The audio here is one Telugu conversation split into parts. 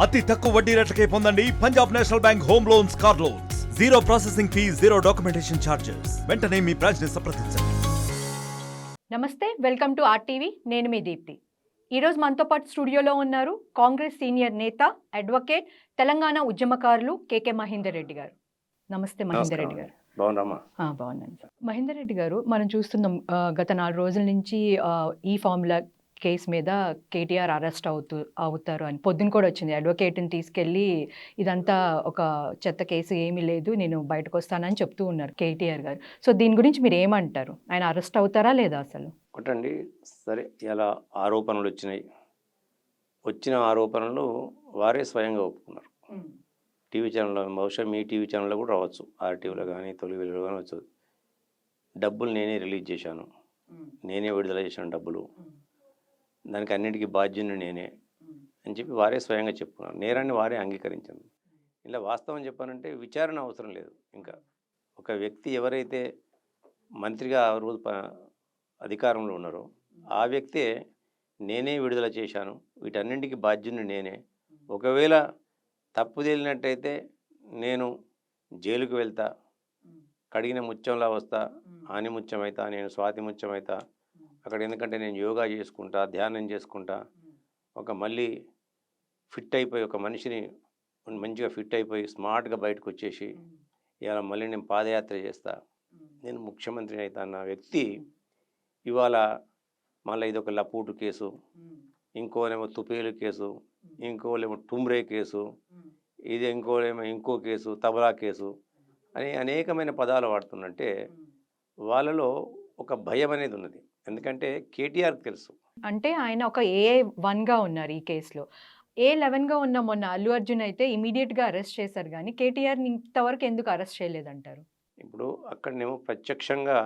అతి తక్కువ వడ్డీ రేట్లకే పొందండి Punjab national bank home loans, car loans. Zero processing fee, zero documentation charges. వెంటనే మీ బ్రాంచ్ ని సంప్రదించండి. నమస్తే, వెల్కమ్ టు ఆర్టీవీ. నేను మీ దీప్తి. ఈరోజు మనతో పాటు స్టూడియోలో ఉన్నారు కాంగ్రెస్ సీనియర్ నేత, అడ్వకేట్, తెలంగాణ ఉద్యమకారులు కేకే మహేందర్ రెడ్డి గారు. నమస్తే మహేందర్ రెడ్డి గారు. బాగున్నామా? బాగున్నాను సార్. మహేందర్ రెడ్డి గారు, మనం చూస్తున్నాం గత 4 రోజుల నుంచి ఈ ఫార్ములా కేసు మీద కేటీఆర్ అరెస్ట్ అవుతారు అని పొద్దున కూడా వచ్చింది. అడ్వకేట్ని తీసుకెళ్ళి ఇదంతా ఒక చెత్త కేసు ఏమీ లేదు, నేను బయటకు వస్తానని చెప్తూ ఉన్నారు కేటీఆర్ గారు. సో దీని గురించి మీరు ఏమంటారు? ఆయన అరెస్ట్ అవుతారా లేదా? అసలు ఒకటండి, సరే, ఇలా ఆరోపణలు వచ్చిన ఆరోపణలు వారే స్వయంగా ఒప్పుకున్నారు. టీవీ ఛానల్లో, బహుశా మీ టీవీ ఛానల్లో కూడా రావచ్చు, ఆర్టీవీలో కానీ తొలివేలులో కానీ వచ్చు. డబ్బులు నేనే రిలీజ్ చేశాను, నేనే విడుదల చేశాను డబ్బులు, దానికి అన్నిటికీ బాధ్యుని నేనే అని చెప్పి వారే స్వయంగా చెప్పుకున్నారు. నేరాన్ని వారే అంగీకరించారు. ఇలా వాస్తవం చెప్పానంటే విచారణ అవసరం లేదు. ఇంకా ఒక వ్యక్తి ఎవరైతే మంత్రిగా ఆ రోజు అధికారంలో ఉన్నారో ఆ వ్యక్తే నేనే విడుదల చేశాను, వీటన్నింటికి బాధ్యుని నేనే, ఒకవేళ తప్పు తేలినట్టయితే నేను జైలుకు వెళ్తా, కడిగిన ముత్యంలా వస్తా, ఆని ముత్యం అవుతా, నేను స్వాతి ముత్యం అవుతా అక్కడ. ఎందుకంటే నేను యోగా చేసుకుంటా, ధ్యానం చేసుకుంటా, మళ్ళీ ఫిట్ అయిపోయి ఒక మనిషిని మంచిగా ఫిట్ అయిపోయి స్మార్ట్గా బయటకు వచ్చేసి ఇలా మళ్ళీ నేను పాదయాత్ర చేస్తా, నేను ముఖ్యమంత్రిని అవుతా అన్న వ్యక్తి ఇవాళ మళ్ళీ ఇదొక లపూటు కేసు, ఇంకోనేమో తుపేలు కేసు, ఇంకోలేమో టుమ్రే కేసు, ఇది ఇంకోలేమో ఇంకో కేసు, తబలా కేసు అని అనేకమైన పదాలు వాడుతున్నట్టే వాళ్ళలో ఒక భయం అనేది ఉన్నది. ఎందుకంటే కేటీఆర్కి తెలుసు, అంటే ఆయన ఒక A1గా ఉన్నారు ఈ కేసులో. A11గా ఉన్న మొన్న అల్లు అర్జున్ అయితే ఇమీడియట్గా అరెస్ట్ చేశారు, కానీ కేటీఆర్ని ఇంతవరకు ఎందుకు అరెస్ట్ చేయలేదంటారు? ఇప్పుడు అక్కడనేమో ప్రత్యక్షంగా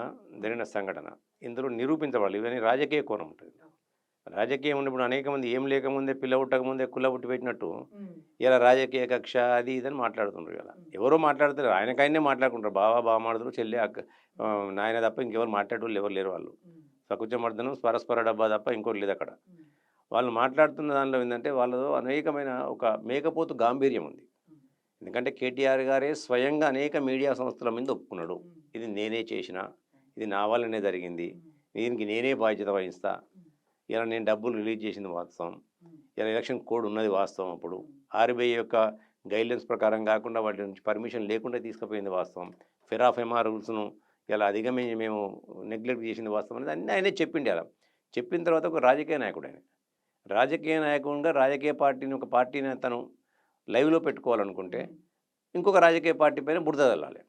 జరిగిన సంఘటన, ఇందులో నిరూపించబడాలి. ఇవన్నీ రాజకీయ కోణం ఉంటుంది. రాజకీయం ఉన్నప్పుడు అనేక మంది ఏం లేకముందే పిల్ల పుట్టకముందే కుల్ల పుట్టి పెట్టినట్టు ఇలా రాజకీయ కక్ష అది ఇదని మాట్లాడుతుంటారు. ఇలా ఎవరో మాట్లాడతారు, ఆయనకైనా మాట్లాడుకుంటారు, బావ మాడుతురు, చెల్లి అక్క నాయన తప్ప ఇంకెవరు మాట్లాడేవాళ్ళు ఎవరు లేరు. వాళ్ళు సకుచమర్దనం, పరస్పర డబ్బా తప్ప ఇంకోటి లేదు అక్కడ. వాళ్ళు మాట్లాడుతున్న దానిలో ఏంటంటే వాళ్ళలో అనేకమైన ఒక మేకపోతు గాంభీర్యం ఉంది. ఎందుకంటే కేటీఆర్ గారే స్వయంగా అనేక మీడియా సంస్థల మీద ఒప్పుకున్నాడు, ఇది నేనే చేసిన, ఇది నా వల్లనే జరిగింది, దీనికి నేనే బాధ్యత వహిస్తా, ఇలా నేను డబ్బులు రిలీజ్ చేసింది వాస్తవం, ఇలా ఎలక్షన్ కోడ్ ఉన్నది వాస్తవం, అప్పుడు ఆర్బీఐ యొక్క గైడ్లైన్స్ ప్రకారం కాకుండా వాటి నుంచి పర్మిషన్ లేకుండా తీసుకుపోయింది వాస్తవం, ఫెరాఫెమా రూల్స్ను ఇలా అధిగమించి మేము నెగ్లెక్ట్ చేసింది వాస్తవం అనేది అన్నీ ఆయనే చెప్పిండి. అలా చెప్పిన తర్వాత ఒక రాజకీయ నాయకుడు, ఆయన రాజకీయ నాయకుడుగా రాజకీయ పార్టీని, ఒక పార్టీని తను లైవ్లో పెట్టుకోవాలనుకుంటే ఇంకొక రాజకీయ పార్టీ పైన బురద చల్లాలి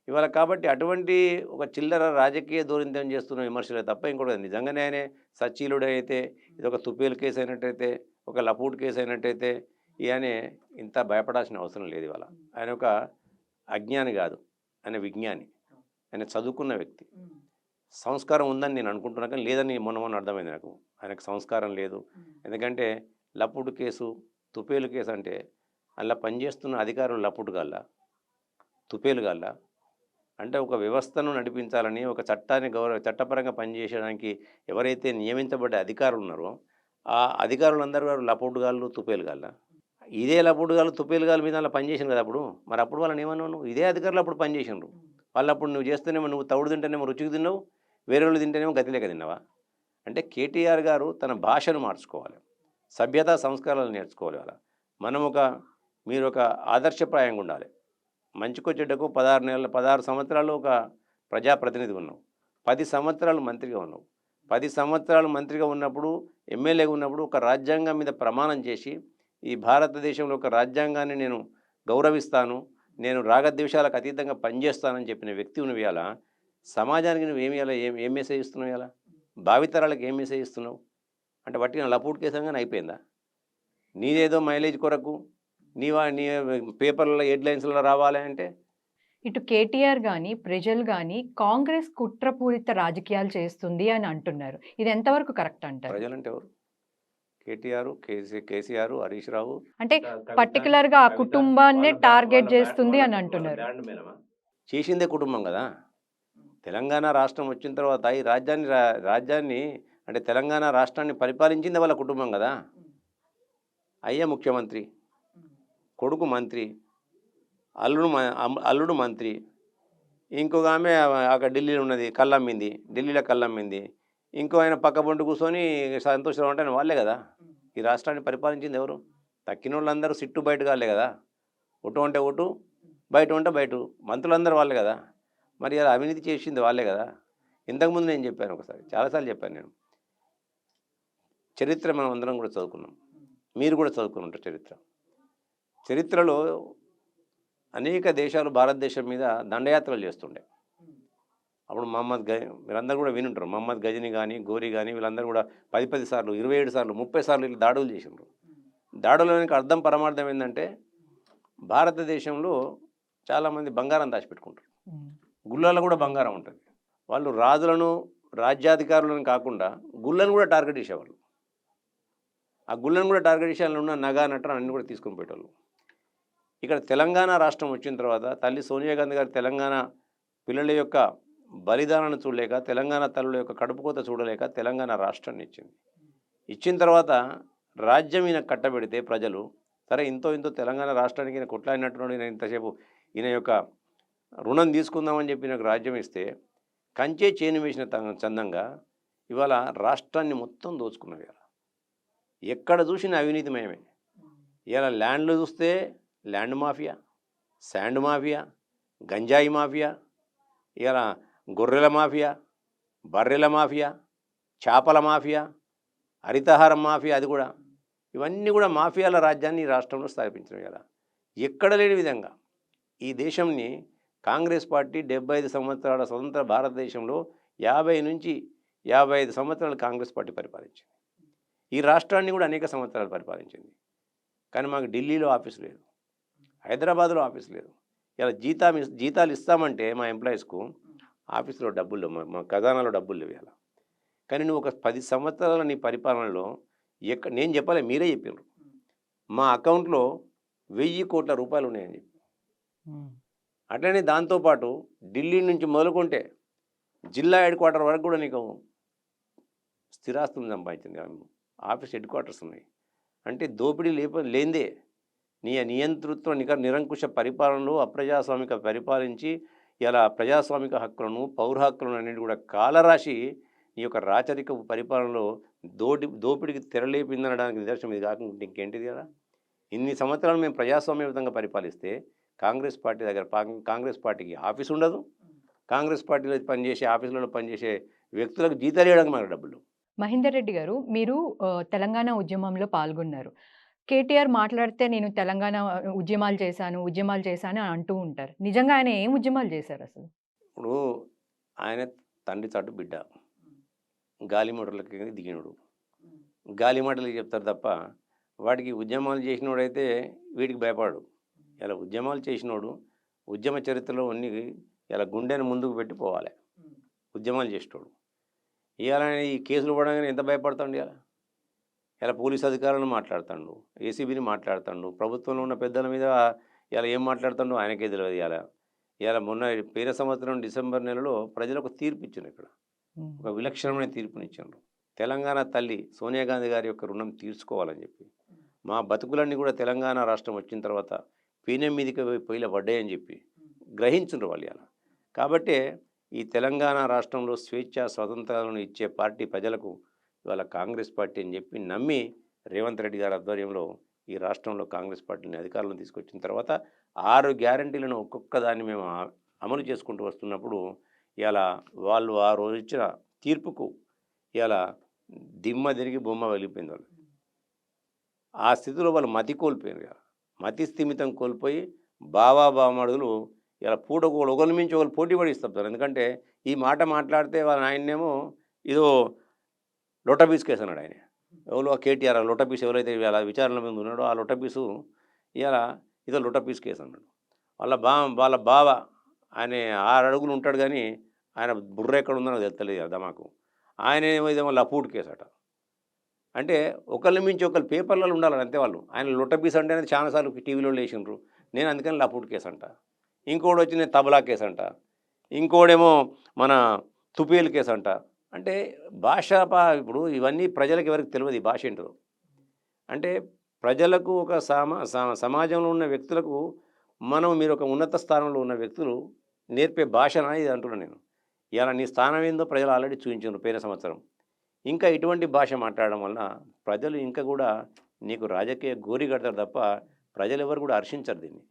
ఇవాళ. కాబట్టి అటువంటి ఒక చిల్లర రాజకీయ దూరింతం చేస్తున్న విమర్శలే తప్ప ఇంకోటి నిజంగానే ఆయనే సచ్చీలుడు అయితే, ఇది ఒక తుపేలు కేసు అయినట్టయితే, ఒక లపూట్ కేసు అయినట్టయితే ఇవన్నీ ఇంత భయపడాల్సిన అవసరం లేదు. ఇవాళ ఆయన ఒక అజ్ఞాని కాదు, ఆయన విజ్ఞాని, ఆయన చదువుకున్న వ్యక్తి, సంస్కారం ఉందని నేను అనుకుంటున్నా, కానీ లేదని మొన్న అర్థమైంది నాకు. ఆయనకు సంస్కారం లేదు. ఎందుకంటే లపూటు కేసు, తుపేలు కేసు అంటే అలా పనిచేస్తున్న అధికారులు లపూటు గాళ్ళ, తుపేలు గాళ్ళ అంటే ఒక వ్యవస్థను నడిపించాలని, ఒక చట్టాన్ని చట్టపరంగా పనిచేయడానికి ఎవరైతే నియమించబడ్డ అధికారులు ఉన్నారో ఆ అధికారులందరూ వారు లపూటుగాళ్ళు, తుపేలుగాళ్ళ. ఇదే లపూటుగాళ్ళు, తుపేలుగాళ్ళ మీద అలా పనిచేసింది కదా అప్పుడు. మరి అప్పుడు వాళ్ళని ఏమన్నావు నువ్వు? ఇదే అధికారులు అప్పుడు పనిచేసినారు. వాళ్ళు అప్పుడు నువ్వు చేస్తేనేమో నువ్వు తౌడు తింటేనేమో రుచికి తిన్నావు, వేరే వాళ్ళు తింటేనేమో గతిలేక తిన్నావా? అంటే కేటీఆర్ గారు తన భాషను మార్చుకోవాలి, సభ్యతా సంస్కారాలు నేర్చుకోవాలి. అలా మీరు ఒక ఆదర్శప్రాయంగా ఉండాలి. మంచికో చెడ్డకు 16 సంవత్సరాలు ఒక ప్రజాప్రతినిధి ఉన్నావు, 10 సంవత్సరాలు మంత్రిగా ఉన్నావు. 10 సంవత్సరాలు మంత్రిగా ఉన్నప్పుడు, ఎమ్మెల్యేగా ఉన్నప్పుడు ఒక రాజ్యాంగం మీద ప్రమాణం చేసి ఈ భారతదేశంలో ఒక రాజ్యాంగాన్ని నేను గౌరవిస్తాను, నేను రాగద్వేషాలకు అతీతంగా పనిచేస్తానని చెప్పిన వ్యక్తి నువ్వు ఇవాళ సమాజానికి నువ్వేమి ఇలా ఏం మెసేజ్ ఇస్తున్నావు? ఇలా భావితరాలకు ఏం మెసేజ్ ఇస్తున్నావు? అంటే బట్టి నా లపూట్ కేసంగానే అయిపోయిందా? నీదేదో మైలేజ్ కొరకు నీ పేపర్లలో హెడ్లైన్స్లో రావాలి అంటే? ఇటు కేటీఆర్ కానీ ప్రజలు కానీ కాంగ్రెస్ కుట్రపూరిత రాజకీయాలు చేస్తుంది అని అంటున్నారు. ఇది ఎంతవరకు కరెక్ట్ అంటారు? ప్రజలంటే ఎవరు? కేటీఆర్, కేసీఆర్, హరీష్ రావు, అంటే పర్టికులర్గా ఆ కుటుంబాన్నే టార్గెట్ చేస్తుంది అని అంటున్నారు. చేసిందే కుటుంబం కదా. తెలంగాణ రాష్ట్రం వచ్చిన తర్వాత ఈ రాజ్యాన్ని అంటే తెలంగాణ రాష్ట్రాన్ని పరిపాలించింది వాళ్ళ కుటుంబం కదా. అయ్య ముఖ్యమంత్రి, కొడుకు మంత్రి, అల్లుడు మంత్రి, ఇంకొక ఆమె అక్కడ ఢిల్లీలో ఉన్నది కళ్ళమ్మింది, ఢిల్లీలో కళ్ళమ్మింది, ఇంకో ఆయన పక్క పొంటి కూర్చొని సంతోషంగా ఉంటాను వాళ్ళే కదా. ఈ రాష్ట్రాన్ని పరిపాలించింది ఎవరు? తక్కిన వాళ్ళందరూ సిట్టు బయట కాలే కదా. ఒటు అంటే ఒటు, బయట ఉంటే బయట, మంత్రులందరూ వాళ్ళే కదా. మరి అలా అవినీతి చేసింది వాళ్ళే కదా. ఇంతకుముందు నేను చెప్పాను, ఒకసారి చాలాసార్లు చెప్పాను నేను, చరిత్ర మనం అందరం కూడా చదువుకున్నాం, మీరు కూడా చదువుకుని ఉంటారు చరిత్రలో అనేక దేశాలు భారతదేశం మీద దండయాత్రలు చేస్తుండే. అప్పుడు మీరందరూ కూడా వినుంటారు, మహమ్మద్ గజని కానీ గోరీ కానీ వీళ్ళందరూ కూడా 10 సార్లు 27 సార్లు 30 సార్లు వీళ్ళు దాడులు చేసినారు. దాడులోనికి అర్థం పరమార్థం ఏంటంటే భారతదేశంలో చాలామంది బంగారం దాచిపెట్టుకుంటారు, గుళ్ళల్లో కూడా బంగారం ఉంటుంది. వాళ్ళు రాజులను రాజ్యాధికారులను కాకుండా గుళ్ళను కూడా టార్గెట్ చేసేవాళ్ళు. ఆ గుళ్ళను కూడా టార్గెట్ చేసే వాళ్ళు ఉన్న నగా నటన అన్నీ కూడా తీసుకొని పెట్టేవాళ్ళు. ఇక్కడ తెలంగాణ రాష్ట్రం వచ్చిన తర్వాత తల్లి సోనియా గాంధీ గారు తెలంగాణ పిల్లల యొక్క బలిదానాన్ని చూడలేక, తెలంగాణ తల్లుల యొక్క కడుపుకోత చూడలేక తెలంగాణ రాష్ట్రాన్ని ఇచ్చింది. ఇచ్చిన తర్వాత రాజ్యం ఈయన కట్టబెడితే ప్రజలు సరే ఇంతో తెలంగాణ రాష్ట్రానికి ఈయన కొట్లాడినట్టున్నాడు, ఈయన ఇంతసేపు ఈయన యొక్క రుణం తీసుకుందామని చెప్పి నాకు రాజ్యం ఇస్తే కంచే చేను వేసిన చందంగా ఇవాళ రాష్ట్రాన్ని మొత్తం దోచుకున్నవి. ఎక్కడ చూసినా అవినీతిమయమే. ఇలా ల్యాండ్లు చూస్తే ల్యాండ్ మాఫియా, శాండ్ మాఫియా, గంజాయి మాఫియా, ఇలా గొర్రెల మాఫియా, బర్రెల మాఫియా, చేపల మాఫియా, హరితహారం మాఫియా, అది కూడా ఇవన్నీ కూడా మాఫియాల రాజ్యాన్ని ఈ రాష్ట్రంలో స్థాపించడం కదా. ఎక్కడ లేని విధంగా ఈ దేశంని కాంగ్రెస్ పార్టీ 75 సంవత్సరాల స్వతంత్ర భారతదేశంలో 50 నుంచి 55 సంవత్సరాలు కాంగ్రెస్ పార్టీ పరిపాలించింది. ఈ రాష్ట్రాన్ని కూడా అనేక సంవత్సరాలు పరిపాలించింది. కానీ మాకు ఢిల్లీలో ఆఫీసు లేదు, హైదరాబాద్లో ఆఫీసు లేదు. ఇలా జీతాలు ఇస్తామంటే మా ఎంప్లాయీస్కు ఆఫీసులో డబ్బులు లేవు, మా ఖజానాలో డబ్బులు లేవు. ఇలా కానీ నువ్వు ఒక 10 సంవత్సరాల నీ పరిపాలనలో నేను చెప్పలే, మీరే చెప్పారు, మా అకౌంట్లో 1000 కోట్ల రూపాయలు ఉన్నాయని చెప్పి. అట్లనే దాంతోపాటు ఢిల్లీ నుంచి మొదలుకుంటే జిల్లా హెడ్ క్వార్టర్ వరకు కూడా నీకు స్థిరాస్తులు సంపాదించింది. ఆఫీస్ హెడ్ క్వార్టర్స్ ఉన్నాయి. అంటే దోపిడీ లేదే నీ నియంతృత్వ నిరంకుశ పరిపాలనలో అప్రజాస్వామిక పరిపాలించి ఇలా ప్రజాస్వామిక హక్కులను పౌర హక్కులను అన్నిటి కూడా కాలరాశి నీ యొక్క రాచరిక పరిపాలనలో దోపిడికి తెరలేపిందనడానికి నిదర్శనం ఇది కాకుండా ఇంకేంటిది కదా. ఇన్ని సంవత్సరాలు మేము ప్రజాస్వామ్యయుతంగా పరిపాలిస్తే కాంగ్రెస్ పార్టీ దగ్గర కాంగ్రెస్ పార్టీకి ఆఫీస్ ఉండదు, కాంగ్రెస్ పార్టీలో పనిచేసే ఆఫీసులలో పనిచేసే వ్యక్తులకు జీతాలు ఇవ్వడానికి మనకు డబ్బులు. మహేందర్ రెడ్డి గారు, మీరు తెలంగాణ ఉద్యమంలో పాల్గొన్నారు. కేటీఆర్ మాట్లాడితే నేను తెలంగాణ ఉద్యమాలు చేశాను అని అంటూ ఉంటారు. నిజంగా ఆయన ఏం ఉద్యమాలు చేశారు అసలు? ఇప్పుడు ఆయన తండ్రి చాటు బిడ్డ, గాలి మోటార్లకి దిగినోడు, గాలి మాటలకి చెప్తారు తప్ప వాడికి ఉద్యమాలు చేసినోడైతే వీడికి భయపడు. ఇలా ఉద్యమాలు చేసినోడు ఉద్యమ చరిత్రలో అన్ని ఇలా గుండెను ముందుకు పెట్టి పోవాలి. ఉద్యమాలు చేసేటోడు ఇవాళ ఈ కేసులు పడగానే ఎంత భయపడతాడు. ఇలా పోలీస్ అధికారులను మాట్లాడుతాడు, ఏసీబీని మాట్లాడుతాడు, ప్రభుత్వంలో ఉన్న పెద్దల మీద ఇలా ఏం మాట్లాడుతాడో ఆయనకే తెలియదు. ఇలా మొన్న పేర సంవత్సరం డిసెంబర్ నెలలో ప్రజలకు తీర్పు ఇచ్చారు. ఇక్కడ ఒక విలక్షణమైన తీర్పునిచ్చారు. తెలంగాణ తల్లి సోనియా గాంధీ గారి యొక్క రుణం తీర్చుకోవాలని చెప్పి, మా బతుకులన్నీ కూడా తెలంగాణ రాష్ట్రం వచ్చిన తర్వాత పీనెం మీదకి పొయ్యిలో పడ్డాయని చెప్పి గ్రహించుండ్రు వాళ్ళు. ఇలా కాబట్టే ఈ తెలంగాణ రాష్ట్రంలో స్వేచ్ఛ స్వతంత్రాలను ఇచ్చే పార్టీ ప్రజలకు ఇవాళ కాంగ్రెస్ పార్టీ అని చెప్పి నమ్మి రేవంత్ రెడ్డి గారి ఆధ్వర్యంలో ఈ రాష్ట్రంలో కాంగ్రెస్ పార్టీని అధికారంలో తీసుకొచ్చిన తర్వాత 6 గ్యారంటీలను ఒక్కొక్క దాన్ని మేము అమలు చేసుకుంటూ వస్తున్నప్పుడు ఇలా వాళ్ళు ఆ రోజు ఇచ్చిన తీర్పుకు ఇలా దిమ్మ తిరిగి బొమ్మ వెళ్ళిపోయింది. వాళ్ళు ఆ స్థితిలో వాళ్ళు మతి కోల్పోయారు. మతి స్థిమితం కోల్పోయి బావాబామడుగులు ఇలా ఒకరి మించి ఒకరు పోటీ పడి ఇస్తారు. ఎందుకంటే ఈ మాట మాట్లాడితే వాళ్ళ ఆయన్నేమో ఇదో లొటపీస్ కేసు అన్నాడు. ఆయన ఎవరో కేటీఆర్ లొటపీస్ ఎవరైతే ఇలా విచారణ మీద ఉన్నాడో ఆ లొటపీసు ఇలా ఇదో లొటపీస్ కేసు అన్నాడు. వాళ్ళ బావ ఆయన 6 అడుగులు ఉంటాడు కానీ ఆయన బుర్ర ఎక్కడ ఉందో నాకు తెలియదు కదా మాకు. ఆయన ఏమో లపూట్ కేసు అట. అంటే ఒకళ్ళ మించి ఒకళ్ళు పేపర్లలో ఉండాలి అంతే. వాళ్ళు ఆయన లొటపీస్ అంటే అనేది చాలాసార్లు టీవీలో లేచిండ్రు. నేను అందుకని లపూట్ కేసు అంట. ఇంకోటి వచ్చి నేను తబలా కేసు అంట. ఇంకోడేమో మన తుపేలు కేసు అంట. అంటే భాష ఇప్పుడు ఇవన్నీ ప్రజలకు ఎవరికి తెలియదు ఈ భాష ఏంటో. అంటే ప్రజలకు ఒక సమాజంలో ఉన్న వ్యక్తులకు మీరు ఒక ఉన్నత స్థానంలో ఉన్న వ్యక్తులు నేర్పే భాషన ఇది అంటున్నాను నేను. ఇలా నీ స్థానం ఏందో ప్రజలు ఆల్రెడీ చూపించారు పోయిన సంవత్సరం. ఇంకా ఇటువంటి భాష మాట్లాడడం వలన ప్రజలు ఇంకా కూడా నీకు రాజకీయ గోరి కడతారు తప్ప ప్రజలు ఎవరు కూడా హర్షించరు దీన్ని.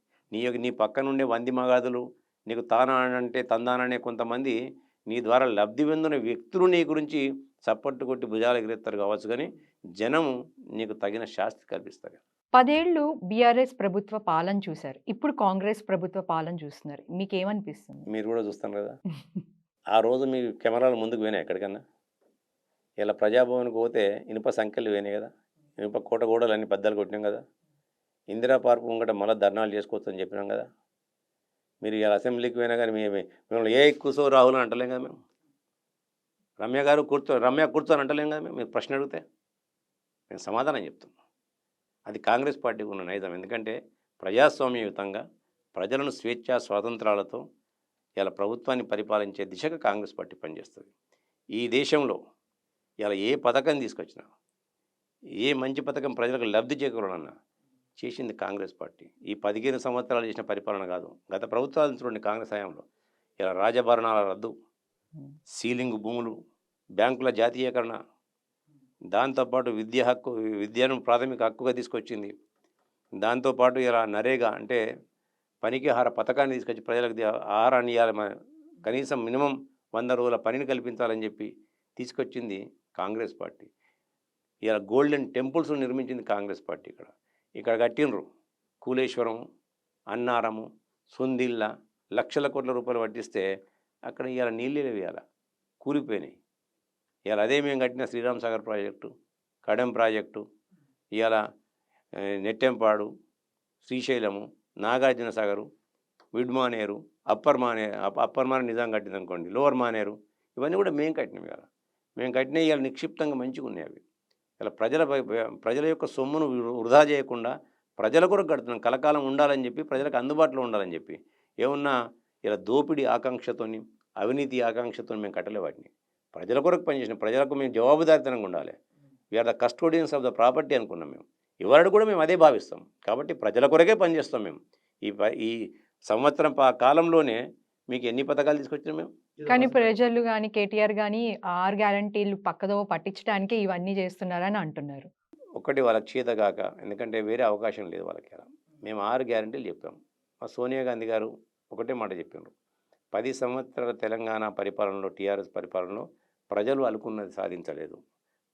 నీ పక్కనుండే వంది మగాదులు నీకు తానానంటే తందాననే కొంతమంది నీ ద్వారా లబ్ధి పొందిన వ్యక్తులు నీ గురించి చప్పట్టు కొట్టి భుజాలు ఎగిరెత్తారు కావచ్చు, కానీ జనం నీకు తగిన శాస్తి కల్పిస్తారు. 10 ఏళ్ళు బీఆర్ఎస్ ప్రభుత్వ పాలన చూశారు. ఇప్పుడు కాంగ్రెస్ ప్రభుత్వ పాలన చూస్తున్నారు. మీకేమనిపిస్తుంది? మీరు కూడా చూస్తాను కదా, ఆ రోజు మీ కెమెరాలు ముందుకు పోయినాయి ఎక్కడికన్నా? ఇలా ప్రజాభవన్కి పోతే ఇనుప సంఖ్యలు పోయినాయి కదా, ఇనుప కోట గోడలు అన్ని బద్దలు కొట్టినాం కదా, ఇందిరా పార్క్ ముంగట మళ్ళీ ధర్నాలు చేసుకోవచ్చు అని చెప్పినాం కదా. మీరు ఇలా అసెంబ్లీకి పోయినా కానీ మిమ్మల్ని కూర్చో రాహుల్ అని అంటలేం కదా మేము. రమ్య కూర్చొని అంటలేం కదా మేము. మీరు ప్రశ్న అడిగితే మేము సమాధానం చెప్తున్నాం. అది కాంగ్రెస్ పార్టీకి ఉన్న నైజం. ఎందుకంటే ప్రజాస్వామ్యయుతంగా ప్రజలను స్వేచ్ఛా స్వాతంత్రాలతో ఇలా ప్రభుత్వాన్ని పరిపాలించే దిశగా కాంగ్రెస్ పార్టీ పనిచేస్తుంది. ఈ దేశంలో ఇలా ఏ పథకం తీసుకొచ్చినా, ఏ మంచి పథకం ప్రజలకు లబ్ధి చేకూరాలన్నా చేసింది కాంగ్రెస్ పార్టీ. ఈ 15 సంవత్సరాలు చేసిన పరిపాలన కాదు. గత ప్రభుత్వాలు చూడండి, కాంగ్రెస్ హయాంలో ఇలా రాజభరణాల రద్దు, సీలింగ్ భూములు, బ్యాంకుల జాతీయకరణ, దాంతోపాటు విద్యను ప్రాథమిక హక్కుగా తీసుకొచ్చింది. దాంతోపాటు ఇలా నరేగా అంటే పనికి ఆహార పథకాన్ని తీసుకొచ్చి ప్రజలకు ఆహారాన్ని ఇవ్వాలి, కనీసం మినిమం 100 రోజుల పనిని కల్పించాలని చెప్పి తీసుకొచ్చింది కాంగ్రెస్ పార్టీ. ఇలా గోల్డెన్ టెంపుల్స్ నిర్మించింది కాంగ్రెస్ పార్టీ. ఇక్కడ కట్టినరు కూలేశ్వరం, అన్నారము, సుందిళ్ళ, లక్షల కోట్ల రూపాయలు పట్టిస్తే అక్కడ ఇవాళ నీళ్ళే వేయాల, కూలిపోయినాయి. ఇవాళ అదే మేము కట్టిన శ్రీరామ్ సాగర్ ప్రాజెక్టు, కడెం ప్రాజెక్టు, ఇవాళ నెట్టెంపాడు, శ్రీశైలము, నాగార్జున సాగరు, మిడ్ మానేరు, అప్పర్ మానేరు నిజాం కట్టింది అనుకోండి, లోవర్ మానేరు, ఇవన్నీ కూడా మేము కట్టినాం. మేము కట్టినవి ఇవాళ నిక్షిప్తంగా మంచిగా ఉన్నాయి. అవి ఇలా ప్రజల యొక్క సొమ్మును వృధా చేయకుండా ప్రజల కొరకు కడుతున్నాం. కలకాలం ఉండాలని చెప్పి, ప్రజలకు అందుబాటులో ఉండాలని చెప్పి. ఏమన్నా ఇలా దోపిడీ ఆకాంక్షతోని, అవినీతి ఆకాంక్షతో మేము కట్టలే వాటిని. ప్రజల కొరకు పనిచేసిన, ప్రజలకు మేము జవాబుదారితనంగా ఉండాలి. We are the custodians of the property అనుకున్నాం మేము. ఇవాళ కూడా మేము అదే భావిస్తాం. కాబట్టి ప్రజల కొరకే పనిచేస్తాం మేము. ఈ సంవత్సరం కాలంలోనే మీకు ఎన్ని పథకాలు తీసుకొచ్చినాం మేము. కానీ ప్రజలు కానీ కేటీఆర్ కానీ 6 గ్యారంటీలు పక్కదో పట్టించడానికి ఇవన్నీ చేస్తున్నారని అంటున్నారు. ఒకటి వాళ్ళకి చేతగాక, ఎందుకంటే వేరే అవకాశం లేదు వాళ్ళకి. మేము 6 గ్యారంటీలు చెప్పాము. మా సోనియా గాంధీ గారు ఒకటే మాట చెప్పారు, 10 సంవత్సరాల తెలంగాణ పరిపాలనలో, టీఆర్ఎస్ పరిపాలనలో ప్రజలు అనుకున్నది సాధించలేదు,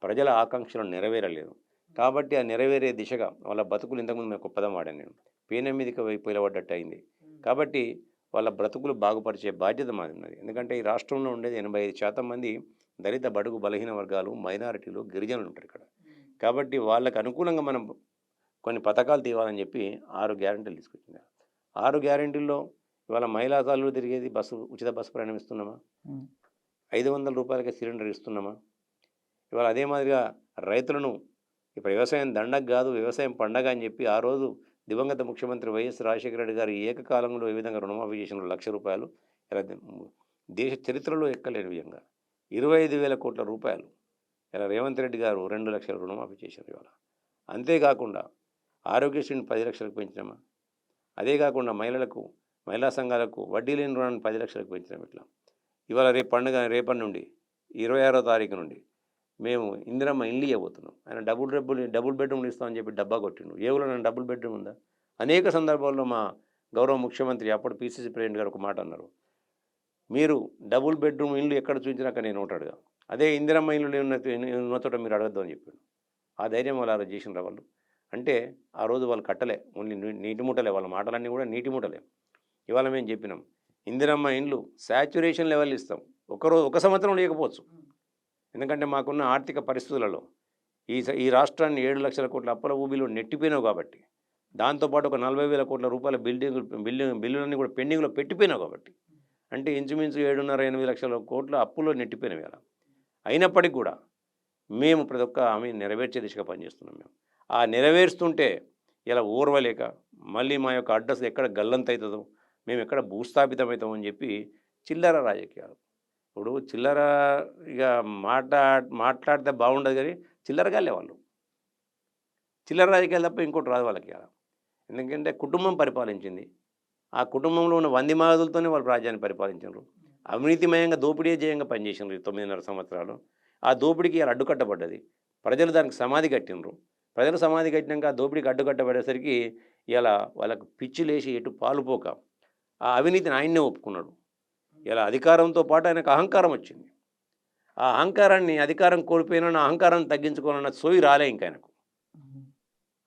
ప్రజల ఆకాంక్షలు నెరవేరలేదు. కాబట్టి ఆ నెరవేరే దిశగా వాళ్ళ బతుకులు, ఇంతకుముందు మేము పదం వాడాను నేను, పేన మీదకి పిలవడ్డట్టు అయింది. కాబట్టి వాళ్ళ బ్రతుకులు బాగుపరిచే బాధ్యత మాది ఉన్నది. ఎందుకంటే ఈ రాష్ట్రంలో ఉండేది 85% మంది దళిత, బడుగు, బలహీన వర్గాలు, మైనారిటీలు, గిరిజనులు ఉంటారు ఇక్కడ. కాబట్టి వాళ్ళకు అనుకూలంగా మనం కొన్ని పథకాలు తీయాలని చెప్పి 6 గ్యారంటీలు తీసుకొచ్చింది. 6 గ్యారంటీల్లో ఇవాళ మహిళా తల్లులు తిరిగేది ఉచిత బస్సు ప్రయాణం ఇస్తున్నామా? 500 రూపాయలకే సిలిండర్ ఇస్తున్నామా? ఇవాళ అదే మాదిరిగా రైతులను ఇప్పుడు వ్యవసాయం దండగ కాదు, వ్యవసాయం పండగ అని చెప్పి ఆ రోజు దివంగత ముఖ్యమంత్రి వైఎస్ రాజశేఖర రెడ్డి గారు ఏకకాలంలో ఏ విధంగా రుణమాఫీ చేసిన 1 లక్ష రూపాయలు, ఇలా దేశ చరిత్రలో ఎక్కలేని విధంగా 25,000 కోట్ల రూపాయలు ఇలా రేవంత్ రెడ్డి గారు 2 లక్షల రుణమాఫీ చేశారు ఇవాళ. అంతేకాకుండా ఆరోగ్యశ్రీని 10 లక్షలకు పెంచినామా? అదే కాకుండా మహిళా సంఘాలకు వడ్డీ లేని రుణాన్ని 10 లక్షలకు పెంచినాం. ఇట్లా ఇవాళ రేపటి నుండి 26వ తారీఖు నుండి మేము ఇందిరమ్మ ఇల్లు ఇవ్వబోతున్నాం. ఆయన డబుల్ బెడ్రూమ్లు ఇస్తామని చెప్పి డబ్బా కొట్టిండు. ఏవులో నన్ను డబుల్ బెడ్రూమ్ ఉందా? అనేక సందర్భాల్లో మా గౌరవ ముఖ్యమంత్రి అప్పుడు పిసిసి ప్రెసిడెంట్ గారు ఒక మాట అన్నారు, మీరు డబుల్ బెడ్రూమ్ ఇల్లు ఎక్కడ చూపించినాక నేను ఉంటాడుగా, అదే ఇందిరమ్మ ఇల్లు ఉన్న చోట మీరు అడగద్దు అని చెప్పాడు. ఆ ధైర్యం వాళ్ళు ఆ రోజు చేసిన వాళ్ళు. అంటే ఆ రోజు వాళ్ళు కట్టలే, ఓన్లీ నీటి మూటలే, వాళ్ళ మాటలన్నీ కూడా నీటి మూటలే. ఇవాళ మేము చెప్పినాం, ఇందిరమ్మ ఇండ్లు శాచ్యురేషన్ లెవెల్ ఇస్తాం. ఒక సంవత్సరం లేకపోవచ్చు, ఎందుకంటే మాకున్న ఆర్థిక పరిస్థితులలో ఈ రాష్ట్రాన్ని 7 లక్షల కోట్ల అప్పుల ఊబిలో నెట్టిపోయినావు. కాబట్టి దాంతోపాటు ఒక 40,000 కోట్ల రూపాయల బిల్లులన్నీ కూడా పెండింగ్లో పెట్టిపోయినావు. కాబట్టి అంటే ఇంచుమించు 7.5-8 లక్షల కోట్ల అప్పులో నెట్టిపోయినావు ఇలా. అయినప్పటికీ కూడా మేము ప్రతి ఒక్క హామీ నెరవేర్చే దిశగా పనిచేస్తున్నాం. మేము ఆ నెరవేరుస్తుంటే ఇలా ఓర్వలేక మళ్ళీ మా యొక్క అడ్రస్ ఎక్కడ గల్లంతవుతుందో, మేము ఎక్కడ భూస్థాపితమవుతామో అని చెప్పి చిల్లర రాజకీయాలు. ఇప్పుడు చిల్లర ఇక మాట్లాడితే బాగుండదు, కానీ చిల్లరగాలే వాళ్ళు. చిల్లర రాజకీయాలు తప్ప ఇంకోటి రాదు వాళ్ళకి ఇవాళ. ఎందుకంటే కుటుంబం పరిపాలించింది. ఆ కుటుంబంలో ఉన్న వందిమాగదులతోనే వాళ్ళు రాజ్యాన్ని పరిపాలించారు. అవినీతిమయంగా దోపిడీ జయంగా పనిచేసినారు ఈ 9.5 సంవత్సరాలు. ఆ దోపిడీకి ఇలా అడ్డుకట్టబడ్డది. ప్రజలు దానికి సమాధి కట్టినరు. ప్రజలు సమాధి కట్టినాక ఆ దోపిడీకి అడ్డుకట్టబడేసరికి ఇలా వాళ్ళకు పిచ్చి లేచి ఎటు పాలుపోక ఆ అవినీతిని ఆయన్నే ఒప్పుకున్నాడు. ఇలా అధికారంతో పాటు ఆయనకు అహంకారం వచ్చింది. ఆ అహంకారాన్ని అధికారం కోల్పోయిన అహంకారాన్ని తగ్గించుకోవాలన్న సోయి రాలే ఇంకా ఆయనకు.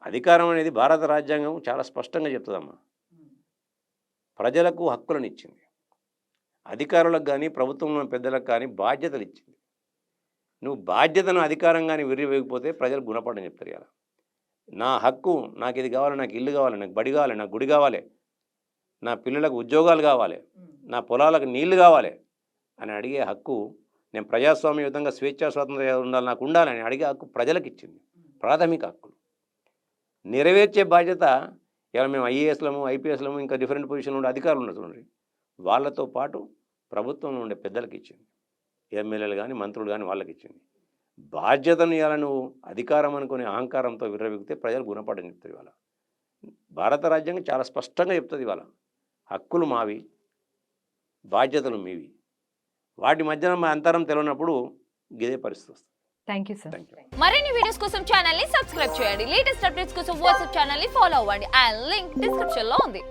అధికారం అనేది భారత రాజ్యాంగం చాలా స్పష్టంగా చెప్తుందమ్మా. ప్రజలకు హక్కులను ఇచ్చింది. అధికారులకు కానీ ప్రభుత్వంలో పెద్దలకు కానీ బాధ్యతలు ఇచ్చింది. నువ్వు బాధ్యతను అధికారం కానీ విర్రవేగిపోతే ప్రజలు గుణపడని చెప్తారు ఇలా. నా హక్కు, నాకు ఇది కావాలి, నాకు ఇల్లు కావాలి, నాకు బడి కావాలి, నాకు గుడి కావాలి, నా పిల్లలకు ఉద్యోగాలు కావాలి, నా పొలాలకు నీళ్లు కావాలి అని అడిగే హక్కు, నేను ప్రజాస్వామ్యయుతంగా స్వేచ్ఛా స్వాతంత్రం ఉండాలి, నాకు ఉండాలని అడిగే హక్కు ప్రజలకు ఇచ్చింది. ప్రాథమిక హక్కులు నెరవేర్చే బాధ్యత ఇలా మేము ఐఏఎస్లము, ఐపీఎస్లము, ఇంకా డిఫరెంట్ పొజిషన్లో ఉండే అధికారులు ఉన్నారు చూడండి, వాళ్ళతో పాటు ప్రభుత్వంలో ఉండే పెద్దలకు ఇచ్చింది. ఎమ్మెల్యేలు కానీ మంత్రులు కానీ వాళ్ళకి ఇచ్చింది. బాధ్యతను ఇవాళ నువ్వు అధికారం అనుకునే అహంకారంతో విర్రవిగితే ప్రజలు గుణపడని చెప్తారు. ఇవాళ భారత రాజ్యాంగం చాలా స్పష్టంగా చెప్తుంది. ఇవాళ హక్కులు మావి, బాధ్యతలు మీవి. వాటి మధ్యన మా అంతరం తెలియనప్పుడు ఇదే పరిస్థితి వస్తుంది. Thank you sir. Thank you. మరిన్ని వీడియోస్ కోసం ఛానల్ ని సబ్స్క్రైబ్ చేయండి. లేటెస్ట్ అప్డేట్స్ కోసం వాట్సాప్ ఛానల్ ని ఫాలో అవ్వండి. అండ్ లింక్ డిస్క్రిప్షన్ లో ఉంది.